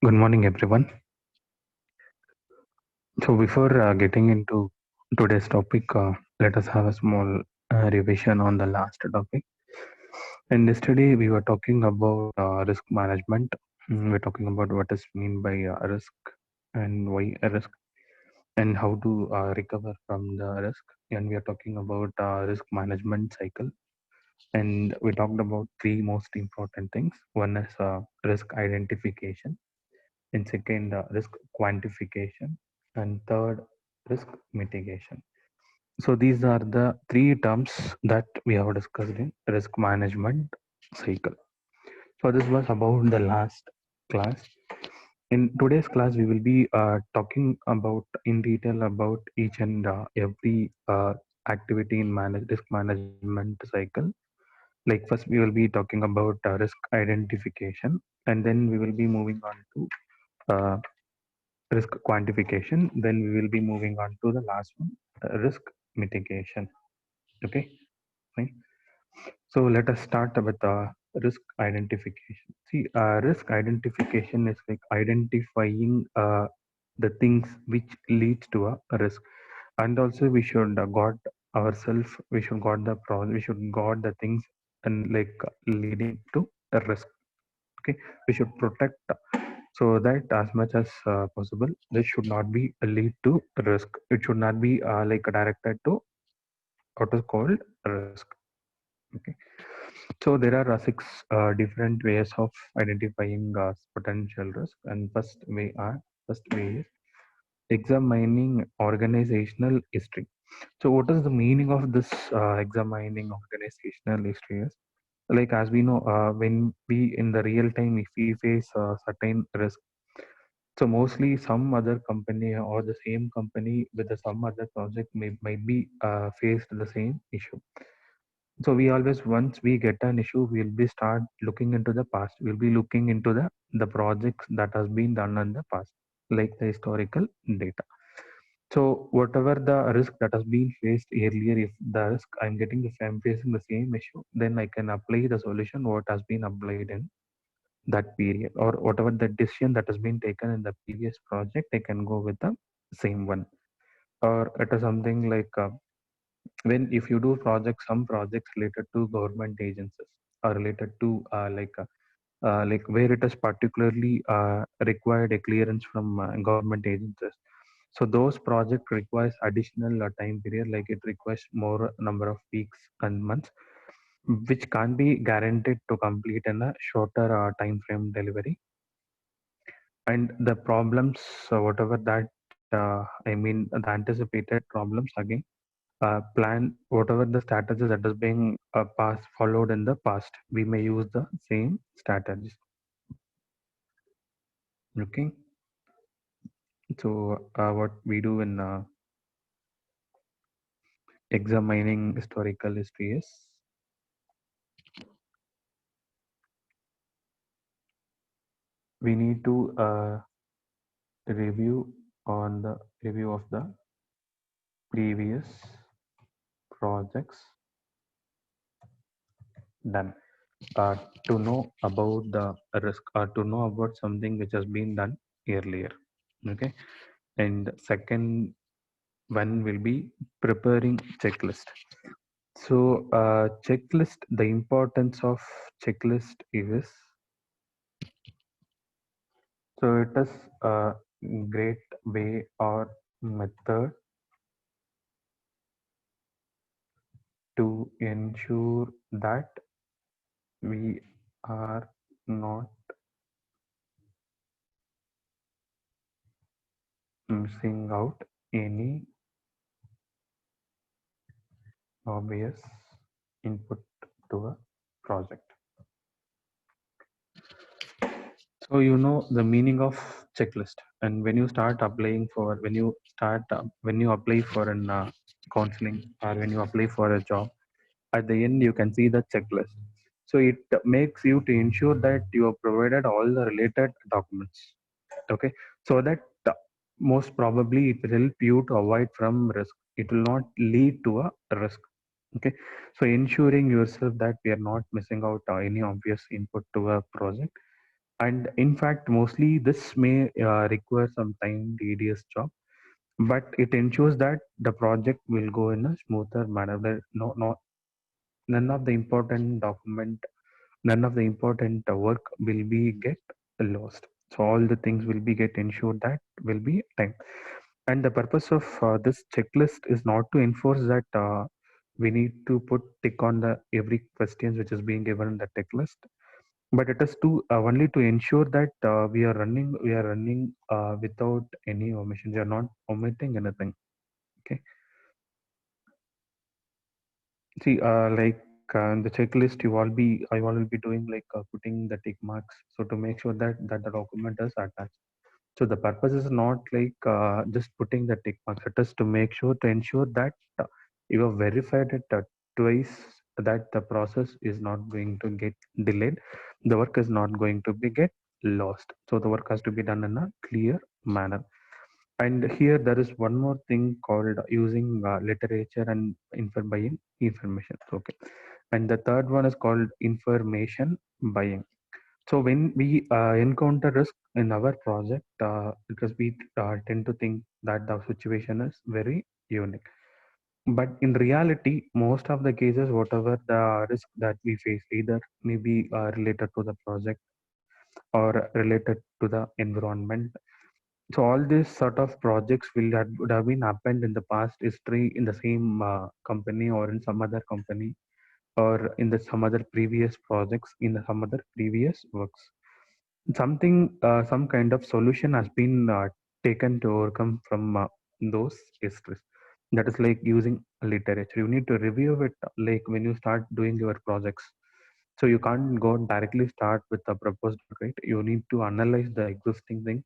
Good morning, everyone. So, before getting into today's topic, let us have a small revision on the last topic. In yesterday, we were talking about risk management. We're talking about what is mean by risk and why a risk, and how to recover from the risk. And we are talking about risk management cycle. And we talked about three most important things. One is risk identification, and second risk quantification, and third risk mitigation. So these are the three terms that we have discussed in risk management cycle. So this was about the last class. In today's class we will be talking about in detail about each and every activity in risk management cycle. Like first we will be talking about risk identification, and then we will be moving on to uh, risk quantification. Then we will be moving on to the last one, risk mitigation. Okay, fine. So let us start with risk identification. See, risk identification is like identifying the things which leads to a risk, and also we should guard ourselves. We should guard the we should guard the things and like leading to a risk. Okay, we should protect so that as much as possible this should not be a lead to risk. It should not be like directed to what is called risk. Okay, so there are different ways of identifying potential risk, and first way is examining organizational history. So what is the meaning of this examining organizational history is, like as we know, when we in the real time if we face certain risk. So mostly some other company or the same company with the some other project might be faced the same issue. So we always, once we get an issue, we'll be start looking into the past. We'll be looking into the projects that has been done in the past, like the historical data. So whatever the risk that has been faced earlier, if the risk I'm getting, if I'm facing the same issue, then I can apply the solution what has been applied in that period, or whatever the decision that has been taken in the previous project, I can go with the same one. Or it is something like when if you do projects, some projects related to government agencies or related to like where it is particularly required a clearance from government agencies. So those project requires additional time period, like it requires more number of weeks and months, which can't be guaranteed to complete in a shorter time frame delivery. And the problems, whatever that I mean the anticipated problems again, plan whatever the strategies that is being past followed in the past, we may use the same strategies. Okay, so what we do in examining historical history is we need to review on the review of the previous projects done, uh, to know about the risk or to know about something which has been done earlier. Okay, and second one will be preparing checklist. So checklist, the importance of checklist is, so it is a great way or method to ensure that we are not missing out any obvious input to a project. So you know the meaning of checklist, and when you start applying for, when you apply for an counseling, or when you apply for a job, at the end you can see the checklist. So it makes you to ensure that you have provided all the related documents. Okay, so that most probably it will help you to avoid from risk. It will not lead to a risk. Okay, so ensuring yourself that we are not missing out any obvious input to a project, And in fact, mostly this may require some time tedious job, but it ensures that the project will go in a smoother manner. None of the important document, none of the important work will be get lost. So all the things will be get ensured that will be time. And the purpose of this checklist is not to enforce that we need to put tick on the every questions which is being given in the checklist, but it is to only to ensure that we are running without any omissions. We are not omitting anything. Okay. See, in the checklist, I will be doing like putting the tick marks. So to make sure that the document is attached. So the purpose is not like just putting the tick marks. It is to make sure to ensure that you have verified it twice, that the process is not going to get delayed. The work is not going to be get lost. So the work has to be done in a clear manner. And here there is one more thing called using literature and buying information. Okay. And the third one is called information buying. So when we encounter risk in our project, because we tend to think that the situation is very unique. But in reality, most of the cases, whatever the risk that we face, either maybe related to the project or related to the environment. So all these sort of projects would have been happened in the past history in the same company or in some other company or in the some other previous projects in some other previous works. Some kind of solution has been taken to overcome from those histories. That is like using literature. You need to review it like when you start doing your projects. So you can't go directly start with the proposed, right? You need to analyze the existing thing,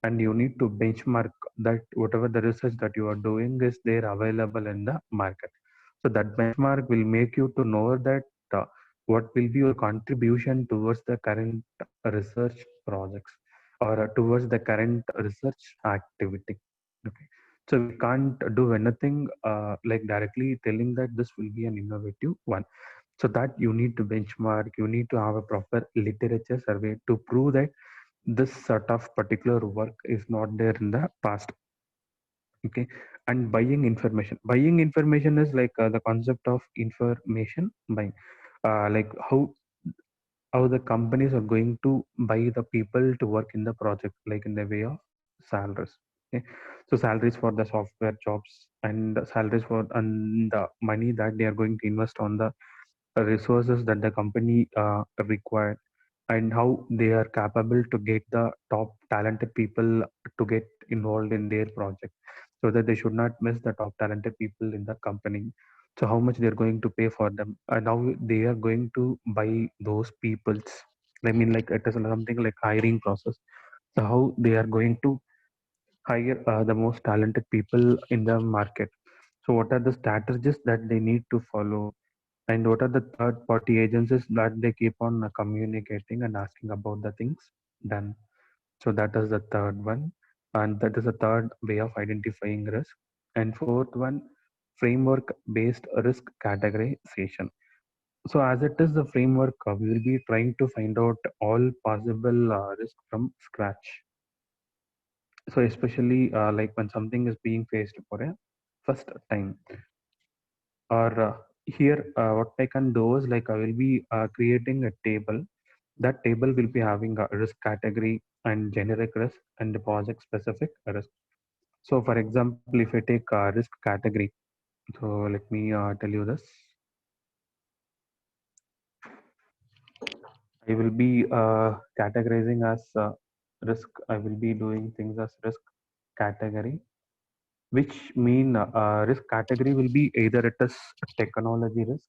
and you need to benchmark that whatever the research that you are doing is there available in the market. So that benchmark will make you to know that what will be your contribution towards the current research projects or towards the current research activity. Okay. So we can't do anything like directly telling that this will be an innovative one. So that you need to benchmark, you need to have a proper literature survey to prove that this sort of particular work is not there in the past. Okay. And buying information is like the concept of information buying, like how the companies are going to buy the people to work in the project, like in the way of salaries. Okay. So salaries for the software jobs and salaries for and the money that they are going to invest on the resources that the company required, and how they are capable to get the top talented people to get involved in their project, so that they should not miss the top talented people in the company. So how much they are going to pay for them, and how they are going to buy those peoples. I mean, like it is something like hiring process. So how they are going to hire the most talented people in the market. So what are the strategies that they need to follow, and what are the third party agencies that they keep on communicating and asking about the things done. So that is the third one, and that is the third way of identifying risk. And fourth one, framework based risk categorization. So as it is the framework, we will be trying to find out all possible risk from scratch. So especially like when something is being faced for a first time, or here what I can do is like I will be creating a table. That table will be having a risk category and generic risk and the project specific risk. So for example, if I take a risk category, so let me tell you this. I will be categorizing as risk. I will be doing things as risk category, which mean risk category will be either it is technology risk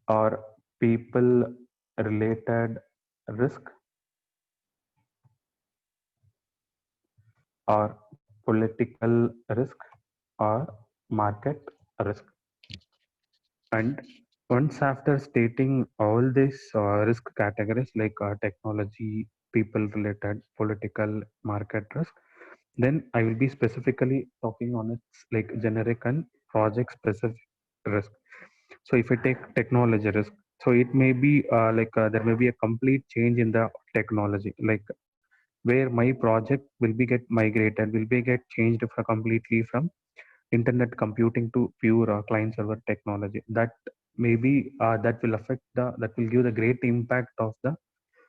or people related risk or political risk or market risk. And once after stating all these risk categories like technology, people related, political, market risk, then I will be specifically talking on its like generic and project specific risk. So if I take technology risk, So it may be there may be a complete change in the technology, like where my project will be get migrated, will be get changed for completely from internet computing to pure client server technology. That maybe that will affect that will give the great impact of the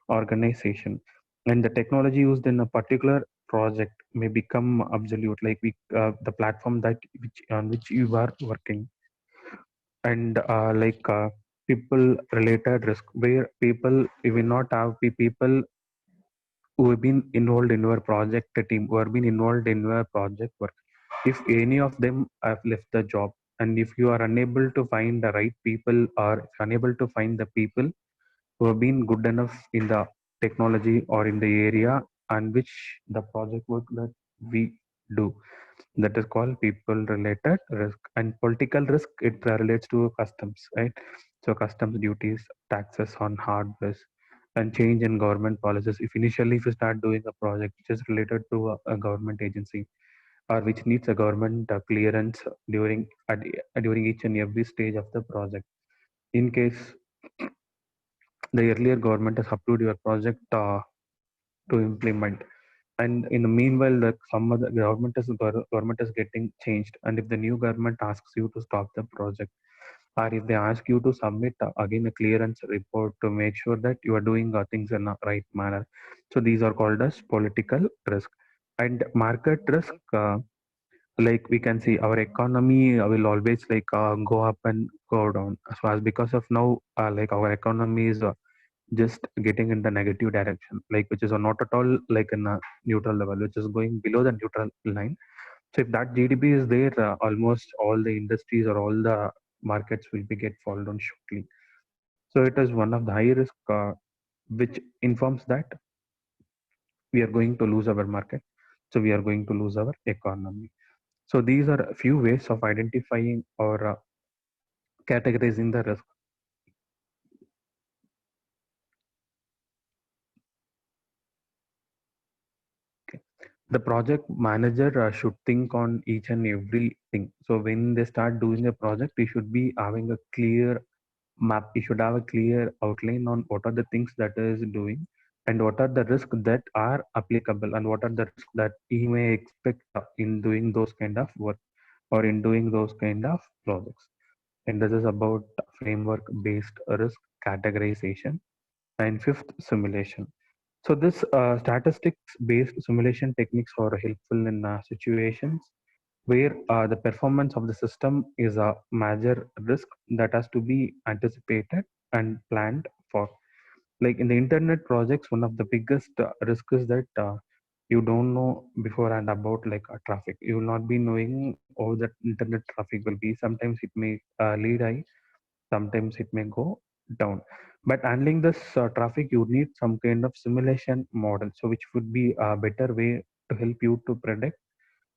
organization, and the technology used in a particular project may become absolute, like the platform that which on which you are working. And people related risk, where people you will not have people who have been involved in your project team, who have been involved in your project work. If any of them have left the job, and if you are unable to find the right people, or if unable to find the people who have been good enough in the technology or in the area on which the project work that we do, that is called people related risk. And political risk, it relates to customs, right? So customs duties, taxes on hardware, and change in government policies. If initially if you start doing a project which is related to a government agency, or which needs a government clearance during each and every stage of the project, in case the earlier government has approved your project to implement, and in the meanwhile the some other government is getting changed, and if the new government asks you to stop the project, or if they ask you to submit again a clearance report to make sure that you are doing things in a right manner. So these are called as political risk. And market risk, like we can see our economy will always go up and go down. So as because of now, our economy is just getting in the negative direction, like which is not at all like in a neutral level, which is going below the neutral line. So if that GDP is there, almost all the industries or all the markets will be get fall down shortly. So it is one of the high risk which informs that we are going to lose our market. So we are going to lose our economy. So these are a few ways of identifying or categorizing the risk. The project manager should think on each and everything. So when they start doing a project, he should be having a clear map. He should have a clear outline on what are the things that is doing, and what are the risks that are applicable, and what are the risks that he may expect in doing those kind of work, or in doing those kind of projects. And this is about framework based risk categorization. And fifth, simulation. So this statistics-based simulation techniques are helpful in situations where the performance of the system is a major risk that has to be anticipated and planned for. Like in the internet projects, one of the biggest risks is that you don't know beforehand about traffic. You will not be knowing how that internet traffic will be. Sometimes it may lead high, sometimes it may go down. But handling this traffic, you need some kind of simulation model, so which would be a better way to help you to predict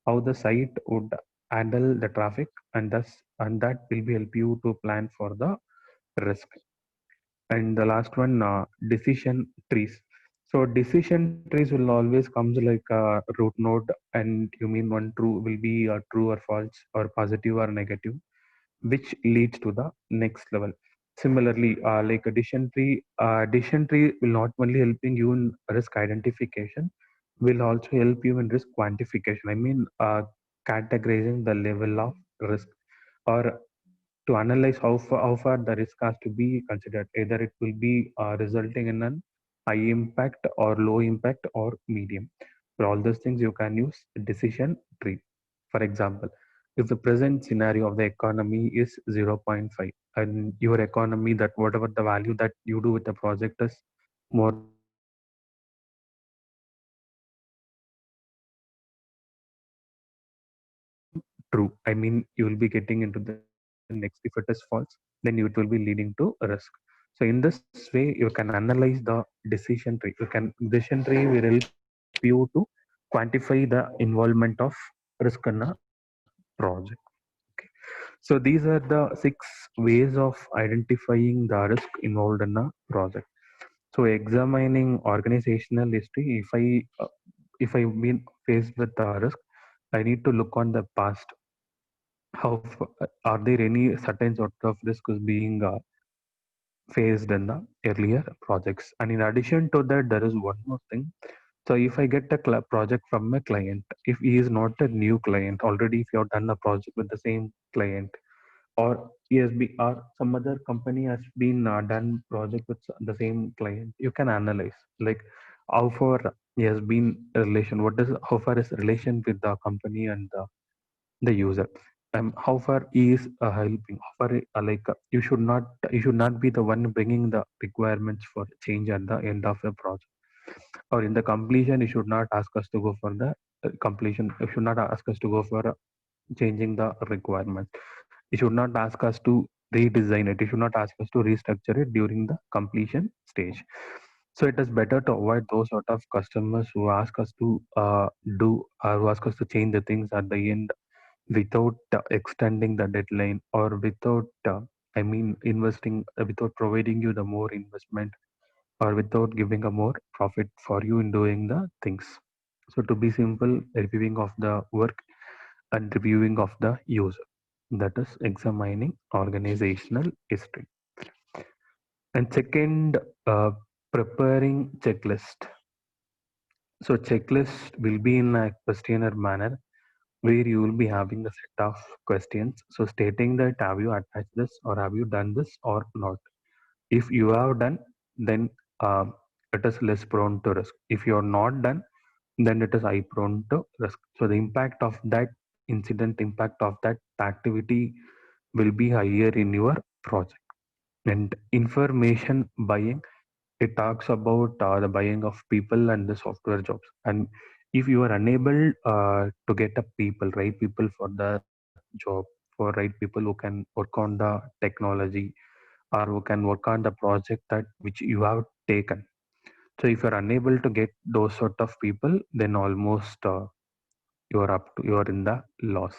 how the site would handle the traffic, and that will be help you to plan for the risk. And the last one, decision trees. So decision trees will always comes like a root node, and you mean one true will be a true or false, or positive or negative, which leads to the next level. Similarly, like addition tree will not only helping you in risk identification, will also help you in risk quantification. I mean, categorizing the level of risk, or to analyze how far the risk has to be considered. Either it will be resulting in an high impact or low impact or medium. For all those things, you can use decision tree. For example, if the present scenario of the economy is zero point 0.5, and your economy, that whatever the value that you do with the project is more than 0.5, then you will be getting into the next step, which is true. I mean, you will be getting into the next. If it is false, then it will be leading to risk. So in this way, you can analyze the decision tree. Decision tree will help you to quantify the involvement of risk in a project. Okay. So these are the six ways of identifying the risk involved in a project. So examining organizational history, if I been faced with the risk, I need to look on the past. Are there any certain sort of risk is being faced in the earlier projects. And in addition to that, there is one more thing. So if I get a project from a client, if he is not a new client, already if you have done a project with the same client, or ESB or some other company has been done project with the same client, you can analyze like how far he has been a relation, what is how far is relation with the company and the user, how far he is helping, how far you should not be the one bringing the requirements for change at the end of the project, or in the completion you should not ask us to go for the completion, you should not ask us to go for changing the requirement. You should not ask us to redesign it. You should not ask us to restructure it during the completion stage. So it is better to avoid those sort of customers who ask us to do or who ask us to change the things at the end without extending the deadline, or without investing without providing you the more investment, or without giving a more profit for you in doing the things. So to be simple, reviewing of the work and reviewing of the user, that is examining organizational history. And second, preparing checklist. So checklist will be in a questionnaire manner, where you will be having a set of questions, so stating that have you attached this, or have you done this or not. If you have done, then it is less prone to risk. If you are not done, then it is high prone to risk. So the impact of that incident, impact of that activity will be higher in your project. And information buying, it talks about the buying of people and the software jobs. And if you are unable to get a people, right people for the job, for right people who can work on the technology, or who can work on the project that which you have taken. So if you are unable to get those sort of people, then almost you are in the loss.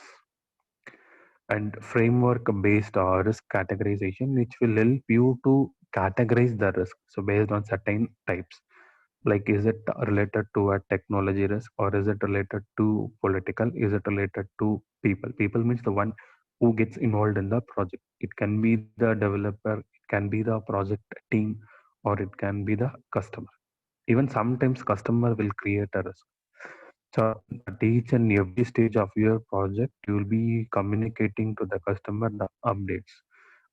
And framework based risk categorization, which will help you to categorize the risk, so based on certain types, like is it related to a technology risk, or is it related to political, is it related to people means the one who gets involved in the project. It can be the developer, it can be the project team, or it can be the customer. Even sometimes customer will create a risk. So at each and every stage of your project, you will be communicating to the customer the updates.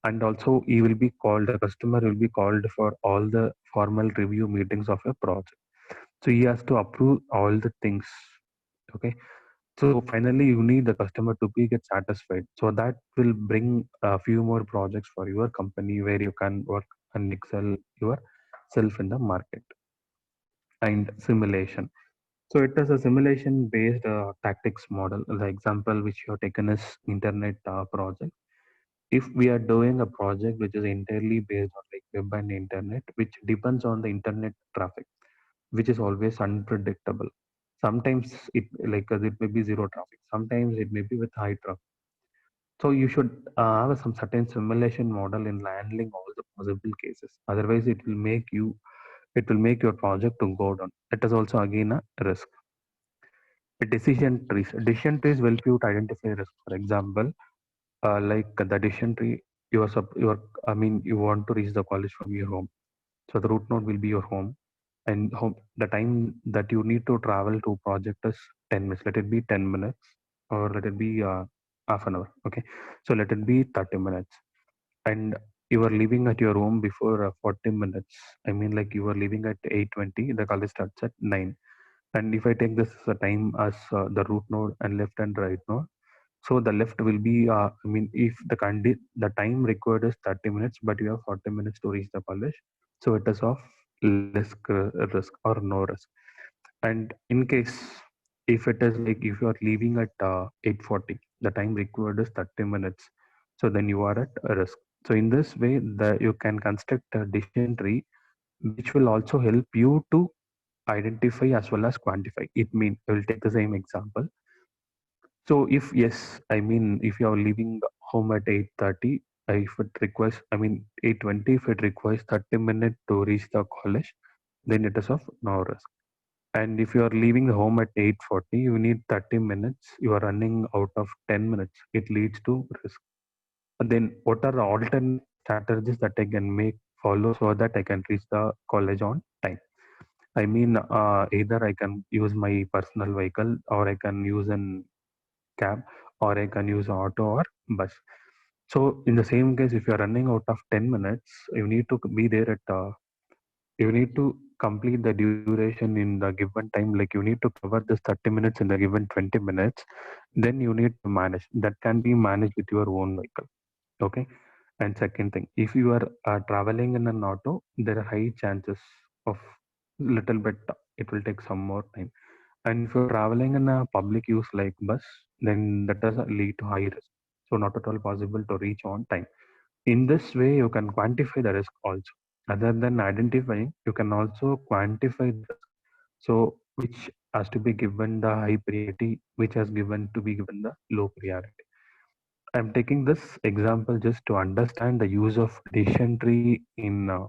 And also he will be called, the customer will be called for all the formal review meetings of a project. So he has to approve all the things. Okay. So finally you need the customer to be get satisfied. So that will bring a few more projects for your company, where you can work and excel yourself in the market. And simulation. So it is a simulation based tactics model. The example which you have taken is internet project. If we are doing a project which is entirely based on like web and internet, which depends on the internet traffic, which is always unpredictable. Sometimes it may be zero traffic. Sometimes it may be with high traffic. So you should have some certain simulation model in handling all the possible cases. Otherwise, it will make your project to go down. It is also again a risk. Decision trees will help you to identify risk. For example, like the decision tree, you want to reach the college from your home. So the route node will be your home, and the time that you need to travel to project is 10 minutes. Let it be 10 minutes, or let it be half an hour. Okay, so let it be 30 minutes, and you are leaving at your home before 40 minutes. I mean, like you are leaving at 8:20. The college starts at 9. And if I take this time as the root node and left and right node, so the left will be, if the time required is 30 minutes, but you have 40 minutes to reach the college, so it is of less risk or no risk. And in case if it is like if you are leaving at 8:40, the time required is 30 minutes, so then you are at a risk. So in this way, you can construct a decision tree, which will also help you to identify as well as quantify. It means I will take the same example. So if yes, if you are leaving home at 8:30, if it requires 8:20, if it requires 30 minutes to reach the college, then it is of no risk. And if you are leaving the home at 8:40, you need 30 minutes. You are running out of 10 minutes. It leads to risk. And then what are the alternate strategies that I can make follow so that I can reach the college on time. I mean, either I can use my personal vehicle, or I can use an cab, or I can use auto or bus. So in the same case, if you are running out of 10 minutes, you need to be there at you need to complete the duration in the given time. Like you need to cover this 30 minutes in the given 20 minutes. Then you need to manage. That can be managed with your own vehicle. Okay. And second thing, if you are traveling in an auto, there are high chances of little bit, it will take some more time. And if you're traveling in a public use like bus, then that does lead to high risk. So not at all possible to reach on time. In this way, you can quantify the risk also. Other than identifying, you can also quantify the risk. So which has to be given the high priority, which has given to be given the low priority. I'm taking this example just to understand the use of decision tree in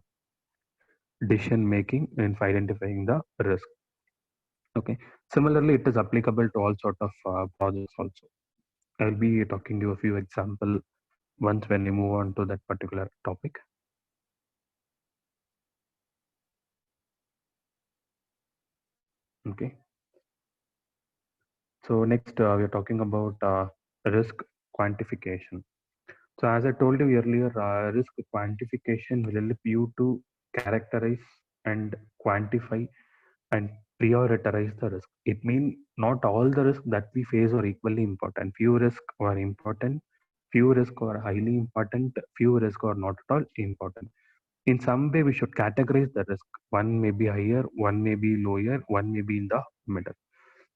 decision making and for identifying the risk. Okay. Similarly, it is applicable to all sort of projects also. I'll be talking to you a few example once when we move on to that particular topic. Okay. So next we're talking about risk quantification. So as I told you earlier, risk quantification will help you to characterize and quantify and prioritize the risk. It means not all the risks that we face are equally important. Few risks are important, few risks are highly important, few risks are not at all important. In some way, we should categorize the risk. One may be higher, one may be lower, one may be in the middle.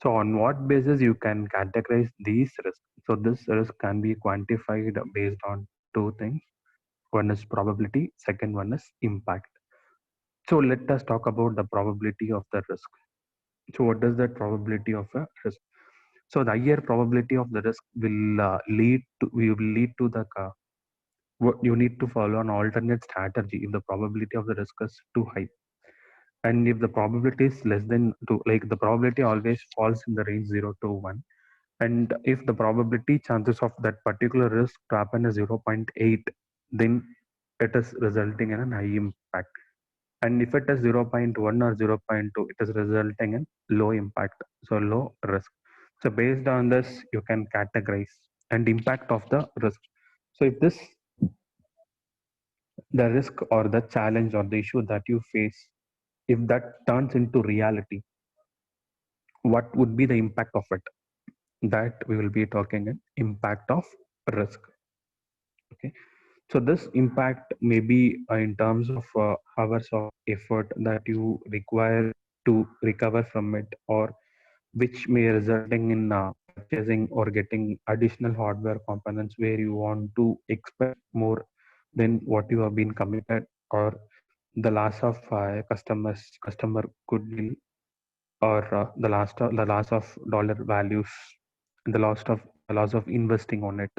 So on what basis you can categorize these risks? So this risk can be quantified based on two things. One is probability, second one is impact. So let us talk about the probability of the risk. So what is the probability of a risk? So the higher probability of the risk will lead to the what you need to follow an alternate strategy if the probability of the risk is too high. And if the probability is less than two, like the probability always falls in the range 0 to 1. And if the probability chances of that particular risk to happen is 0.8, then it is resulting in an high impact. And if it is 0.1 or 0.2, it is resulting in low impact, so low risk. So based on this, you can categorize and impact of the risk. So if this, the risk or the challenge or the issue that you face, if that turns into reality, what would be the impact of it? That we will be talking an impact of risk. Okay. So this impact may be in terms of hours of effort that you require to recover from it, or which may resulting in purchasing or getting additional hardware components where you want to expect more than what you have been committed, or the loss of customer goodwill, or the loss of dollar values, the loss of investing on it.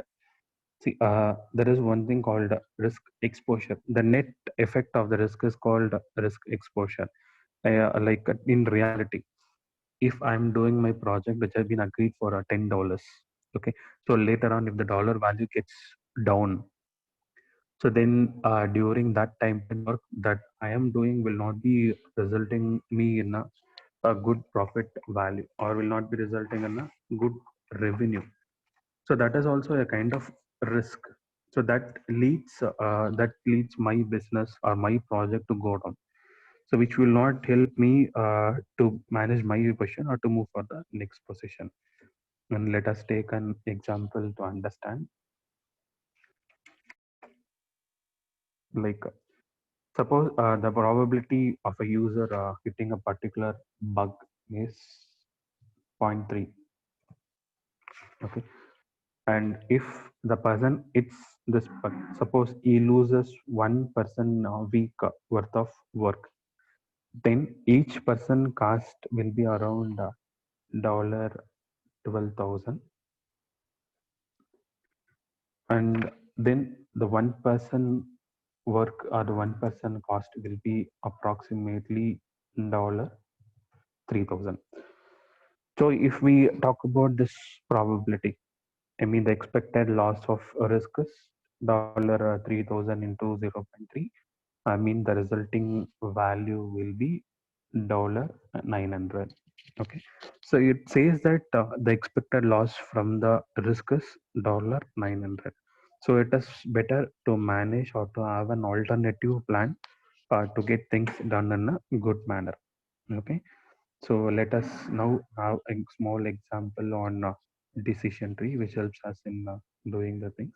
See, there is one thing called risk exposure. The net effect of the risk is called risk exposure. Like in reality, if I'm doing my project which has been agreed for $10, okay, so later on if the dollar value gets down, so then during that time work that I am doing will not be resulting me in a good profit value, or will not be resulting in a good revenue. So that is also a kind of risk. So that leads my business or my project to go down, so which will not help me to manage my position or to move for the next position. And let us take an example to understand. Like suppose the probability of a user hitting a particular bug is zero point 0.3. Okay. And if the person it's this bug, suppose he loses 1% a week worth of work, then each person cost will be around dollar 12,000. And then the one person work or the one person cost will be approximately dollar 3,000. So if we talk about this probability, I mean the expected loss of risk is dollar 3,000 into 0.3. I mean the resulting value will be dollar 900. Okay, so it says that the expected loss from the risk is dollar 900. So it is better to manage or to have an alternative plan to get things done in a good manner. Okay, so let us now have a small example on decision tree, which helps us in doing the things.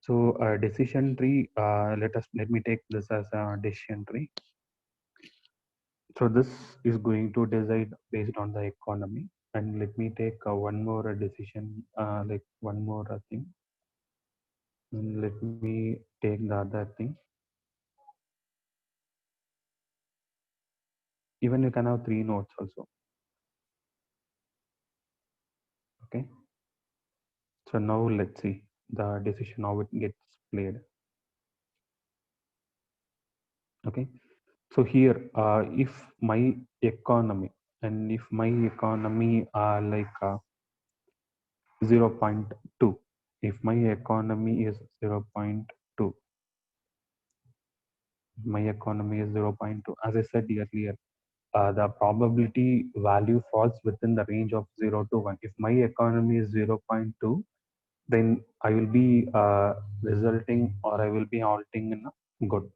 So decision tree, let me take this as a decision tree. So this is going to decide based on the economy. And let me take one more decision, like one more thing. And let me take the other thing. Even you can have three nodes also. Okay. So now let's see the decision how it gets played. Okay. So here, if my economy and if my economy are like 0.2, if my economy is 0.2, my economy is 0.2, as I said earlier, the probability value falls within the range of 0 to 1. If my economy is 0.2, then I will be resulting or I will be halting in a good.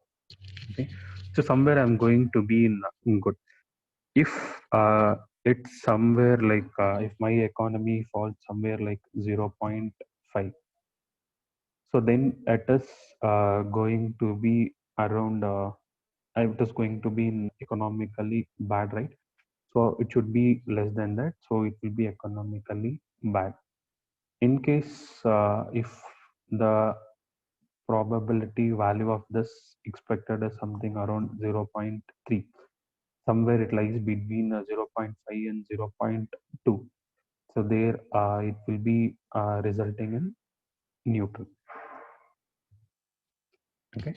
Okay, so somewhere I'm going to be in good. If it's somewhere like if my economy falls somewhere like 0.5, so then it is going to be around it is going to be in economically bad, right? So it should be less than that, so it will be economically bad. In case if the probability value of this expected is something around 0.3, somewhere it lies between 0.5 and 0.2, so there it will be resulting in neutral. Okay,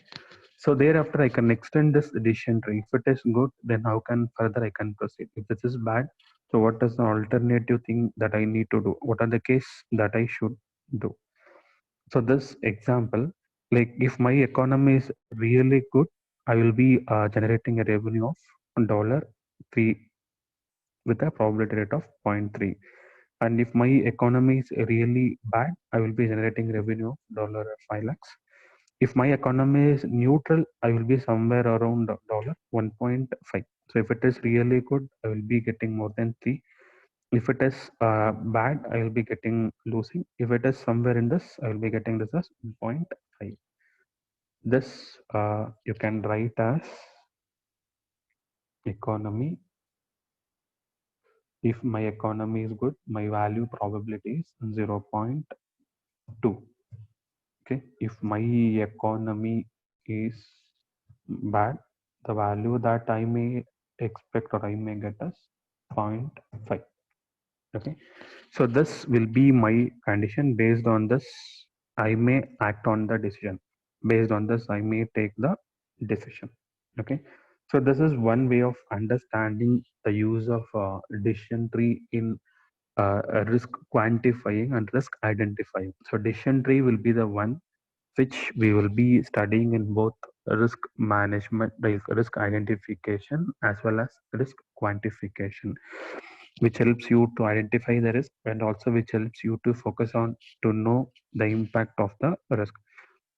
so thereafter I can extend this decision tree. If it is good, then how can further I can proceed? If this is bad, so what is the alternative thing that I need to do? What are the case that I should do? So this example, like if my economy is really good, I will be generating a revenue of dollar 3 with a probability rate of 0.3. And if my economy is really bad, I will be generating revenue of dollar 5 lakhs. If my economy is neutral, I will be somewhere around dollar 1.5. So if it is really good, I will be getting more than 3. If it is bad, I will be getting losing. If it is somewhere in this, I will be getting this as 0.5. This you can write as economy. If my economy is good, my value probability is 0.2. Okay. If my economy is bad, the value that I may expect or I may get is 0.5. Okay. So this will be my condition. Based on this, I may act on the decision. Based on this, I may take the decision. Okay. So this is one way of understanding the use of decision tree in risk quantifying and risk identifying. So decision tree will be the one which we will be studying in both risk management, like risk identification as well as risk quantification, which helps you to identify the risk and also which helps you to focus on to know the impact of the risk.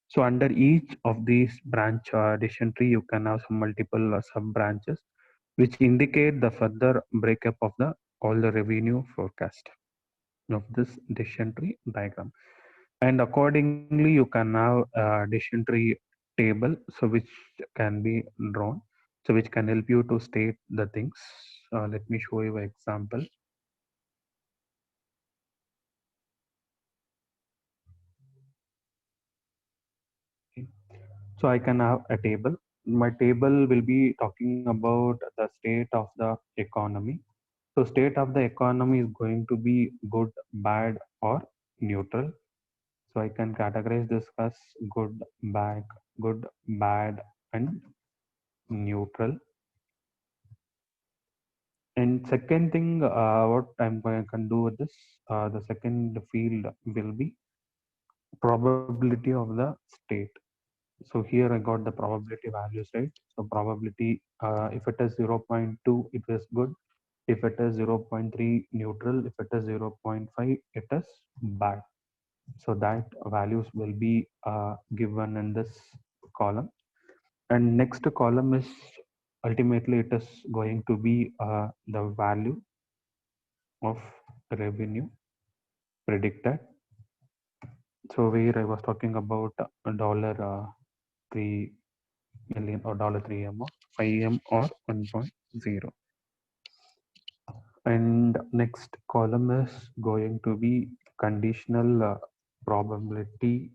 So under each of these branch decision tree, you can have some multiple sub branches which indicate the further breakup of the all the revenue forecast of this decision tree diagram. And accordingly, you can have a decision tree table, so which can be drawn, so which can help you to state the things. Let me show you an example. Okay. So I can have a table. My table will be talking about the state of the economy. So state of the economy is going to be good, bad, or neutral. So I can categorize this as bad, good, bad, and neutral. And second thing, what I'm going to do with this, the second field will be probability of the state. So here I got the probability values, right? So probability, if it is 0.2, it is good. If it is 0.3, neutral. If it is 0.5, it is bad. So that values will be given in this column. And next column is ultimately it is going to be the value of revenue predicted. So where I was talking about a dollar 3 million or dollar 3M or 5M or 1.0. And next column is going to be conditional probability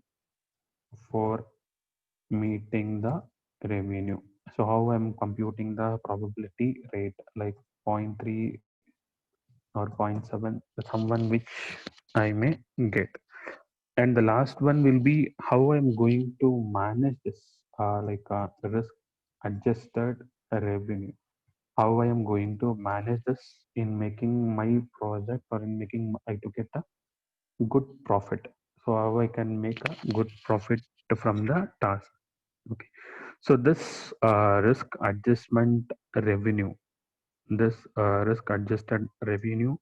for meeting the revenue. So how I'm computing the probability rate, like zero point 0.3 or 0.7, someone which I may get. And the last one will be how I'm going to manage this, like risk adjusted revenue. How I am going to manage this in making my project or in making I to get a good profit. So how I can make a good profit from the task. Okay. So this risk adjustment revenue, this risk adjusted revenue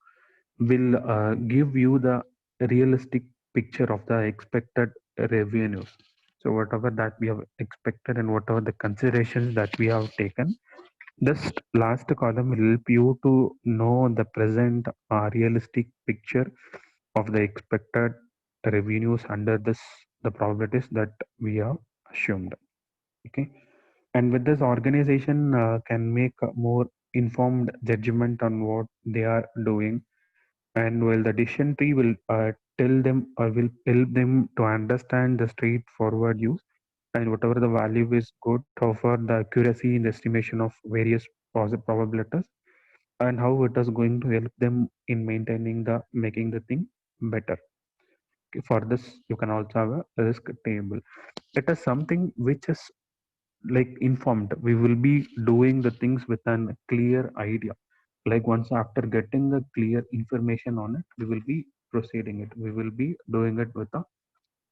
will give you the realistic picture of the expected revenues. So whatever that we have expected and whatever the considerations that we have taken, this last column will help you to know the present realistic picture of the expected revenues under this the probabilities that we have assumed. Okay, and with this organization can make a more informed judgment on what they are doing, and while the decision tree will tell them or will help them to understand the straightforward use and whatever the value is good, how far the accuracy in the estimation of various probabilities, and how it is going to help them in maintaining the making the thing better. Okay, for this you can also have a risk table. It is something which is like informed. We will be doing the things with an clear idea. Like once after getting the clear information on it, we will be proceeding it. We will be doing it with a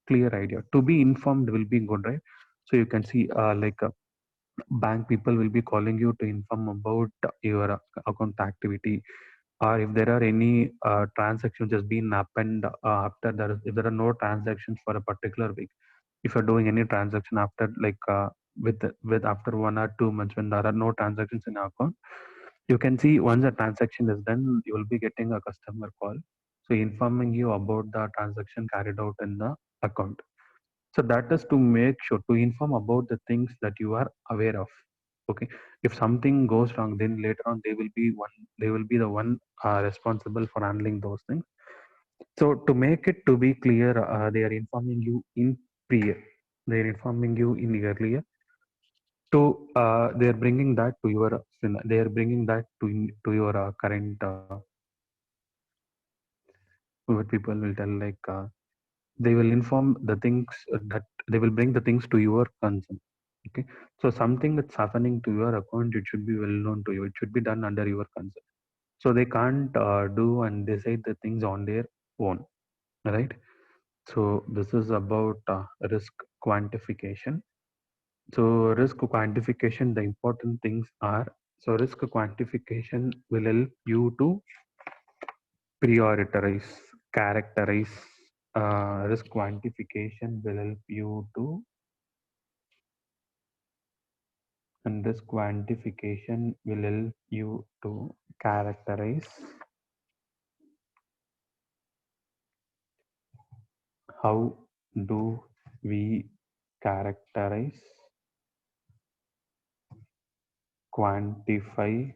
clear idea. To be informed will be good, right? So you can see like bank people will be calling you to inform about your account activity, or if there are any transactions just been happened after there is, if there are no transactions for a particular week, if you're doing any transaction after like with after 1 or 2 months when there are no transactions in your account, you can see once the transaction is done, you will be getting a customer call, so informing you about the transaction carried out in the account. So that is to make sure to inform about the things that you are aware of. Okay, if something goes wrong, then later on they will be the one responsible for handling those things. So to make it to be clear, they are informing you in prior. They are informing you in earlier. To they are bringing that to your they are bringing that to your current. What people will tell like they will inform the things that they will bring the things to your concern. Okay, so something that's happening to your account, it should be well known to you. It should be done under your concern. So they can't do and decide the things on their own, right? So this is about risk quantification. So risk quantification, the important things are, so risk quantification will help you to prioritize, characterize. Risk quantification will help you to, and risk quantification will help you to characterize. How do we characterize, quantify,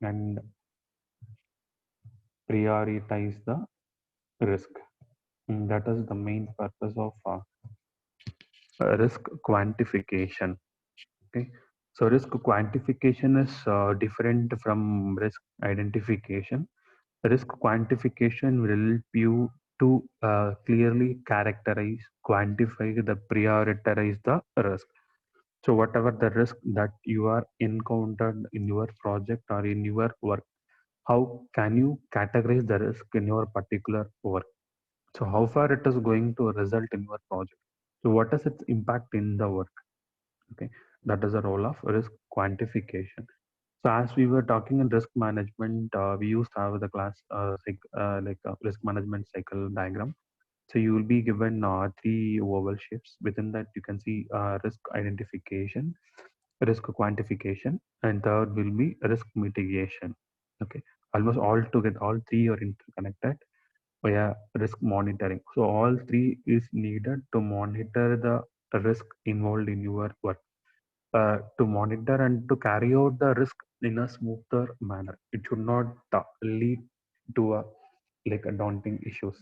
and prioritize the risk? That is the main purpose of risk quantification. Okay, so risk quantification is different from risk identification. Risk quantification will help you to clearly characterize, quantify, the prioritize the risk. So whatever the risk that you are encountered in your project or in your work, how can you categorize the risk in your particular work? So how far it is going to result in your project? So what is its impact in the work? Okay, that is the role of risk quantification. So as we were talking in risk management, we used to have the class risk management cycle diagram. So you will be given three oval shapes. Within that, you can see risk identification, risk quantification, and third will be risk mitigation. Okay, almost all together, all three are interconnected via risk monitoring. So all three is needed to monitor the risk involved in your work, to monitor and to carry out the risk in a smoother manner. It should not lead to a daunting issues.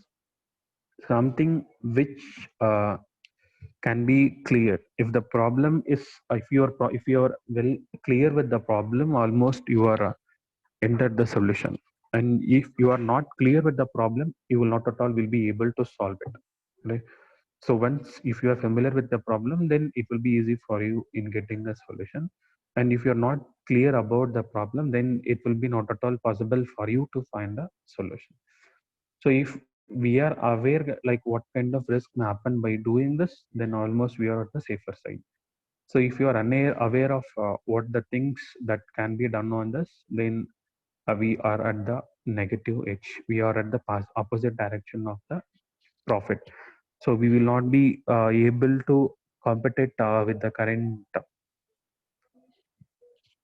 Something which can be clear. If the problem is, if you are very clear with the problem, almost you are entered the solution. And if you are not clear with the problem, you will not at all will be able to solve it. Right? So once if you are familiar with the problem, then it will be easy for you in getting a solution. And if you're not clear about the problem, then it will be not at all possible for you to find a solution. So if we are aware like what kind of risk may happen by doing this, then almost we are at the safer side. So if you are aware of what the things that can be done on this, then we are at the negative edge. We are at the opposite direction of the profit. So we will not be able to compete with the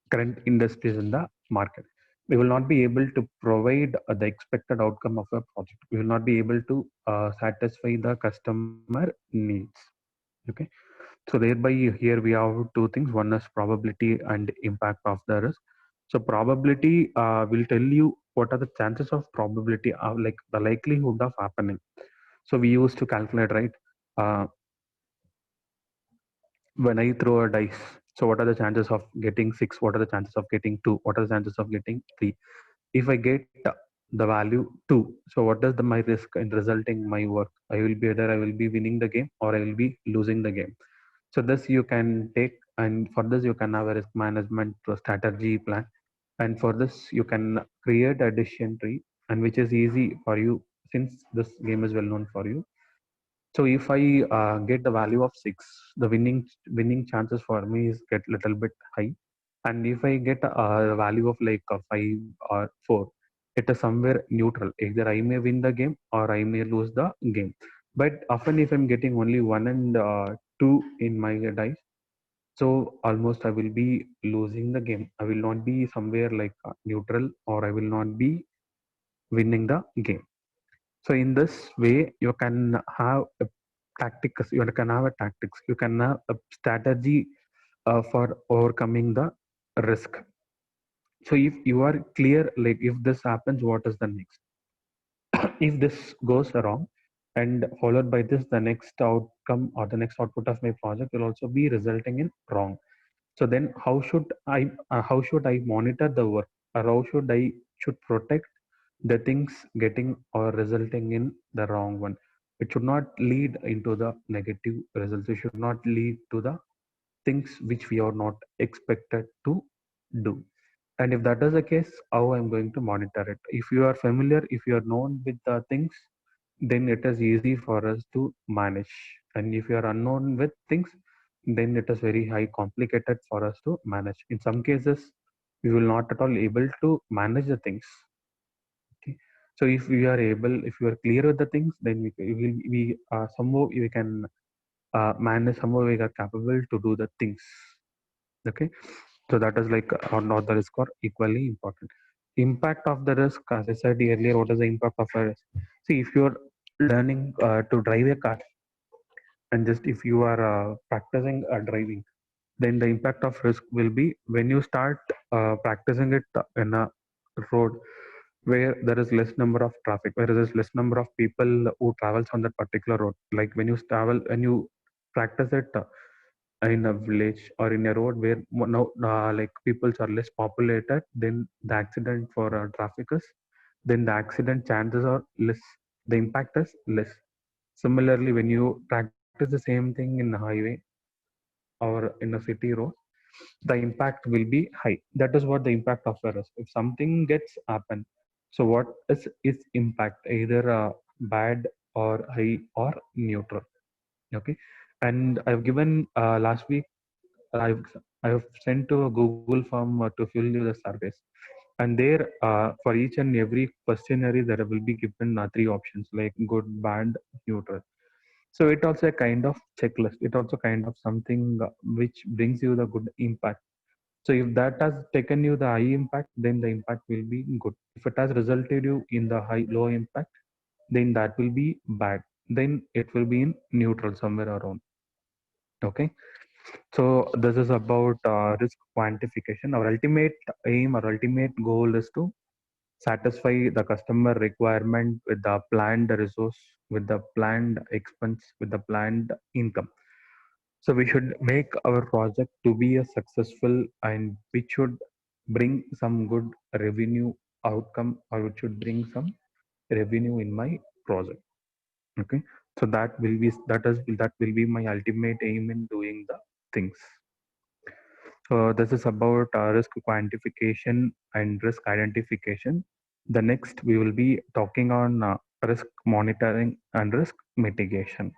current industries in the market. We will not be able to provide the expected outcome of a project. We will not be able to satisfy the customer needs. Okay. So thereby here we have two things. One is probability and impact of the risk. So probability will tell you what are the chances of probability of like the likelihood of happening. So we used to calculate, right? Uh, when I throw a dice, so what are the chances of getting six? What are the chances of getting two? What are the chances of getting three? If I get the value two, so what is my risk in resulting my work? I will be either I will be winning the game or I will be losing the game. So this you can take, and for this you can have a risk management strategy plan, and for this you can create a decision tree, and which is easy for you since this game is well known for you. So if I get the value of six, the winning chances for me is get little bit high. And if I get a value of like five or four, it is somewhere neutral. Either I may win the game or I may lose the game. But often if I'm getting only one and two in my dice, so almost I will be losing the game. I will not be somewhere like neutral, or I will not be winning the game. So in this way, you can have a tactics. You can have a tactics. You can have a strategy for overcoming the risk. So if you are clear, like if this happens, what is the next? If this goes wrong, and followed by this, the next outcome or the next output of my project will also be resulting in wrong. So then, how should I monitor the work, or how should protect the things getting or resulting in the wrong one? It should not lead into the negative results. It should not lead to the things which we are not expected to do. And if that is the case, how I'm going to monitor it? If you are familiar, if you are known with the things, then it is easy for us to manage. And if you are unknown with things, then it is very high complicated for us to manage. In some cases, we will not at all able to manage the things. Okay. So if we are able, if you are clear with the things, then we somehow we can manage. Somehow we are capable to do the things. Okay. So that is like not the risk or equally important. Impact of the risk, as I said earlier, what is the impact of a risk? See, if you're learning to drive a car, and just if you are practicing driving, then the impact of risk will be when you start practicing it in a road where there is less number of traffic, where there is less number of people who travels on that particular road. Like when you practice it in a village or in a road where now like peoples are less populated, then the accident for traffic is, then the accident chances are less, the impact is less. Similarly, when you practice the same thing in a highway or in a city road, the impact will be high. That is what the impact of a risk. If something gets happen, so what is impact, either bad or high or neutral. Okay. And I've given last week, I've I've sent to a Google form to fill you the surveys, and there for each and every questionnaire there will be given three options like good, bad, neutral. So it also a kind of checklist. It also kind of something which brings you the good impact. So if that has taken you the high impact, then the impact will be good. If it has resulted you in the high low impact, then that will be bad. Then it will be in neutral somewhere around. Okay. So this is about risk quantification. Our ultimate aim, our ultimate goal is to satisfy the customer requirement with the planned resource, with the planned expense, with the planned income. So we should make our project to be a successful, and which should bring some good revenue outcome, or it should bring some revenue in my project. Okay. So that will be my ultimate aim in doing the things. So this is about risk quantification and risk identification. The next we will be talking on risk monitoring and risk mitigation.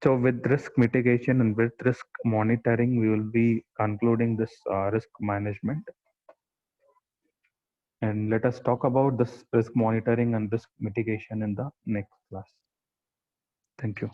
So with risk mitigation and with risk monitoring, we will be concluding this risk management. And let us talk about this risk monitoring and risk mitigation in the next class. Thank you.